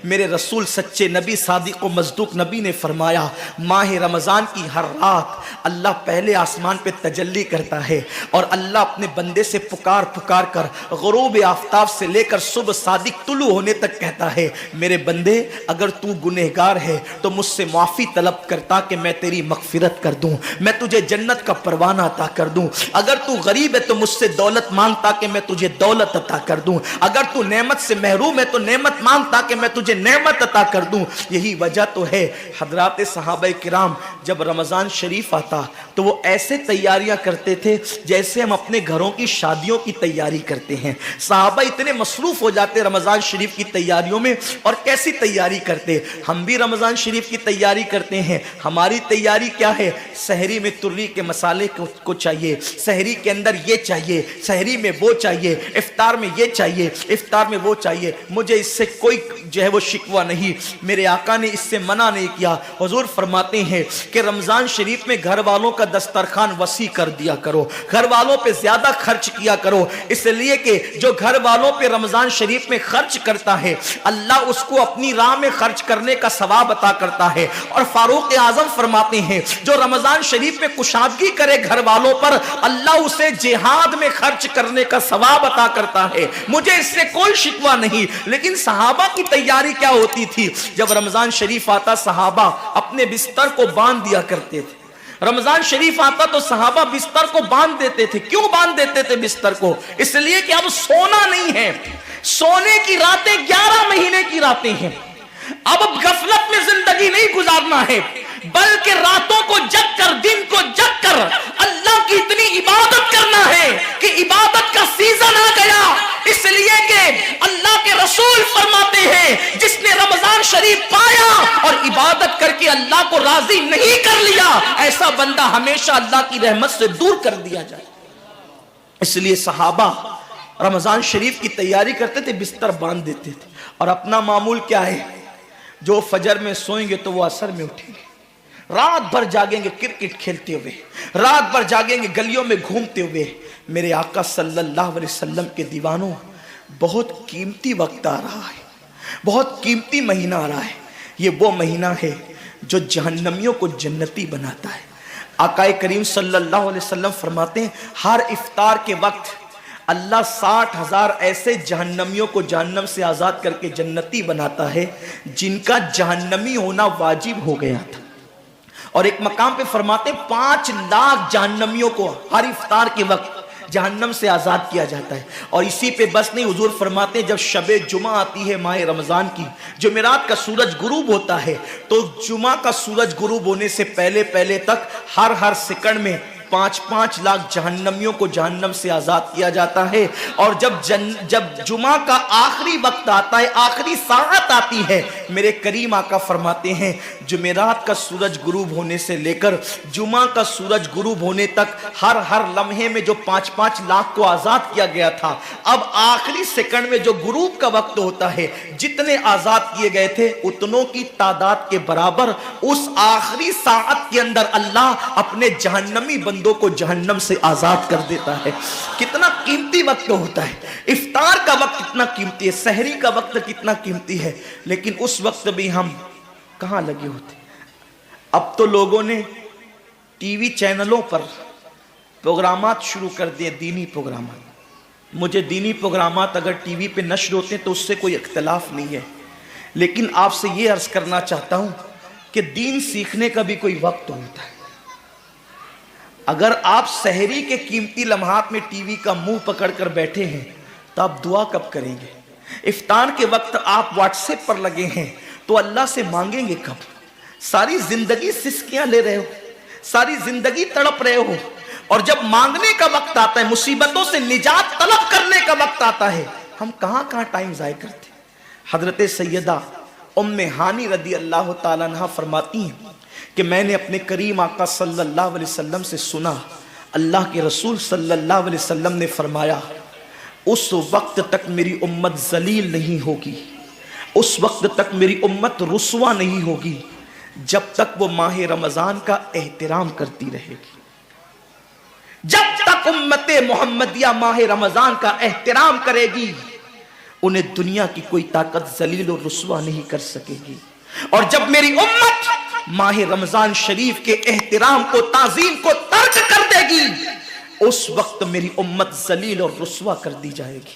میرے رسول سچے نبی صادق و مصدوق نبی نے فرمایا ماہ رمضان کی ہر رات اللہ پہلے آسمان پہ تجلی کرتا ہے اور اللہ اپنے بندے سے پکار پکار کر غروب آفتاب سے لے کر صبح صادق طلوع ہونے تک کہتا ہے میرے بندے اگر تو گنہگار ہے تو مجھ سے معافی طلب کرتا کہ میں تیری مغفرت کر دوں، میں تجھے جنت کا پروانہ عطا کر دوں، اگر تو غریب ہے تو مجھ سے دولت مانگتا کہ میں تجھے دولت عطا کر دوں، اگر تو نعمت سے محروم ہے تو نعمت مانگتا کہ میں تجھے نعمت عطا کر دوں۔ یہی وجہ تو ہے حضرات صحابہ کرام جب رمضان شریف آتا تو وہ ایسے تیاریاں کرتے تھے جیسے ہم اپنے گھروں کی شادیوں کی تیاری کرتے ہیں۔ صحابہ اتنے مصروف ہو جاتے رمضان شریف کی تیاریوں میں، اور کیسی تیاری کرتے؟ ہم بھی رمضان شریف کی تیاری کرتے ہیں۔ ہماری تیاری کیا ہے؟ سحری میں تری کے مسالے کو چاہیے، سحری کے اندر یہ چاہیے، سحری میں وہ چاہیے، افطار میں یہ چاہیے، افطار میں وہ چاہیے۔ مجھے اس سے کوئی جو ہے وہ شکوہ نہیں، میرے آقا نے اس سے منع نہیں کیا۔ حضور فرماتے ہیں کہ رمضان شریف میں گھر والوں کا دسترخوان وسیع کر دیا کرو، گھر والوں پہ زیادہ خرچ کیا کرو، اس لیے کہ جو گھر والوں پہ رمضان شریف میں خرچ کرتا ہے اللہ اس کو اپنی راہ میں خرچ کرنے کا ثواب عطا کرتا ہے۔ اور فاروق اعظم فرماتے ہیں جو رمضان شریف میں کشادگی کرے گھر والوں پر اللہ اسے جہاد میں خرچ کرنے کا ثواب عطا کرتا ہے۔ مجھے اس سے کوئی شکوہ نہیں، لیکن صحابہ کی تیاری کیا ہوتی تھی؟ جب رمضان شریف آتا صحابہ اپنے بستر کو باندھ دیا کرتے تھے۔ رمضان شریف آتا تو صحابہ بستر کو باندھ دیتے تھے۔ کیوں باندھ دیتے تھے بستر کو؟ اس لیے کہ اب سونا نہیں ہے، سونے کی راتیں 11 مہینے کی راتیں ہیں، اب غفلت میں زندگی نہیں گزارنا ہے، بلکہ راتوں کو جگ کر دن کو جگ کر اللہ کی اتنی عبادت کرنا ہے کہ عبادت کا سیزن آ گیا۔ اس لیے کہ اللہ کے رسول فرماتے ہیں جس نے رمضان شریف پایا اور عبادت کر کے اللہ کو راضی نہیں کر لیا ایسا بندہ ہمیشہ اللہ کی رحمت سے دور کر دیا جائے۔ اس لیے صحابہ رمضان شریف کی تیاری کرتے تھے، بستر باندھ دیتے تھے، اور اپنا معمول کیا ہے؟ جو فجر میں سوئیں گے تو وہ عصر میں اٹھیں گے، رات بھر جاگیں گے کرکٹ کھیلتے ہوئے، رات بھر جاگیں گے گلیوں میں گھومتے ہوئے۔ میرے آقا صلی اللہ علیہ وسلم کے دیوانوں، بہت قیمتی وقت آ رہا ہے، بہت قیمتی مہینہ آ رہا ہے۔ یہ وہ مہینہ ہے جو جہنمیوں کو جنتی بناتا ہے۔ آقا کریم صلی اللہ علیہ وسلم فرماتے ہیں ہر افطار کے وقت اللہ 60,000 ایسے جہنمیوں کو جہنم سے آزاد کر کے جنتی بناتا ہے جن کا جہنمی ہونا واجب ہو گیا تھا۔ اور ایک مقام پہ فرماتے 5 لاکھ جہنمیوں کو ہر افطار کے وقت جہنم سے آزاد کیا جاتا ہے۔ اور اسی پہ بس نہیں، حضور فرماتے ہیں جب شب جمعہ آتی ہے ماہ رمضان کی، جمعرات کا سورج غروب ہوتا ہے، تو جمعہ کا سورج غروب ہونے سے پہلے تک ہر سیکنڈ میں 5 لاکھ جہنمیوں کو جہنم سے آزاد کیا جاتا ہے۔ اور جب جمعہ کا آخری وقت آتا ہے، آخری ساعت آتی ہے، میرے کریم آقا فرماتے ہیں جمعرات کا سورج غروب ہونے سے لے کر جمعہ کا سورج غروب ہونے تک ہر لمحے میں جو 5 لاکھ کو آزاد کیا گیا تھا، اب آخری سیکنڈ میں جو غروب کا وقت ہوتا ہے جتنے آزاد کیے گئے تھے اتنوں کی تعداد کے برابر اس آخری ساعت کے اندر اللہ اپنے جہنمی بندوں کو جہنم سے آزاد کر دیتا ہے۔ کتنا قیمتی وقت ہوتا ہے، افطار کا وقت کتنا قیمتی ہے، سحری کا وقت کتنا قیمتی ہے، لیکن اس وقت بھی ہم کہاں لگے ہوتے۔ اب تو لوگوں نے ٹی وی چینلوں پر پروگرامات شروع کر دیے، دینی پروگرامات۔ مجھے دینی پروگرامات اگر ٹی وی پہ نشر ہوتے ہیں تو اس سے کوئی اختلاف نہیں ہے، لیکن آپ سے یہ عرض کرنا چاہتا ہوں کہ دین سیکھنے کا بھی کوئی وقت ہوتا ہے۔ اگر آپ سحری کے قیمتی لمحات میں ٹی وی کا منہ پکڑ کر بیٹھے ہیں تو آپ دعا کب کریں گے؟ افطار کے وقت آپ واٹس ایپ پر لگے ہیں تو اللہ سے مانگیں گے کب؟ ساری زندگی سسکیاں لے رہے ہو، ساری زندگی تڑپ رہے ہو، اور جب مانگنے کا وقت آتا ہے، مصیبتوں سے نجات طلب کرنے کا وقت آتا ہے، ہم کہاں ٹائم ضائع کرتے ہیں۔ حضرت سیدہ ام ہانی رضی اللہ تعالیٰ عنہ فرماتی ہیں کہ میں نے اپنے کریم آقا صلی اللہ علیہ وسلم سے سنا، اللہ کے رسول صلی اللہ علیہ وسلم نے فرمایا اس وقت تک میری امت ذلیل نہیں ہوگی، اس وقت تک میری امت رسوا نہیں ہوگی جب تک وہ ماہ رمضان کا احترام کرتی رہے گی۔ جب تک امت محمدیہ ماہ رمضان کا احترام کرے گی انہیں دنیا کی کوئی طاقت ذلیل و رسوا نہیں کر سکے گی۔ اور جب میری امت ماہ رمضان شریف کے احترام کو، تعظیم کو ترک کر دے گی، اس وقت میری امت ذلیل اور رسوا کر دی جائے گی۔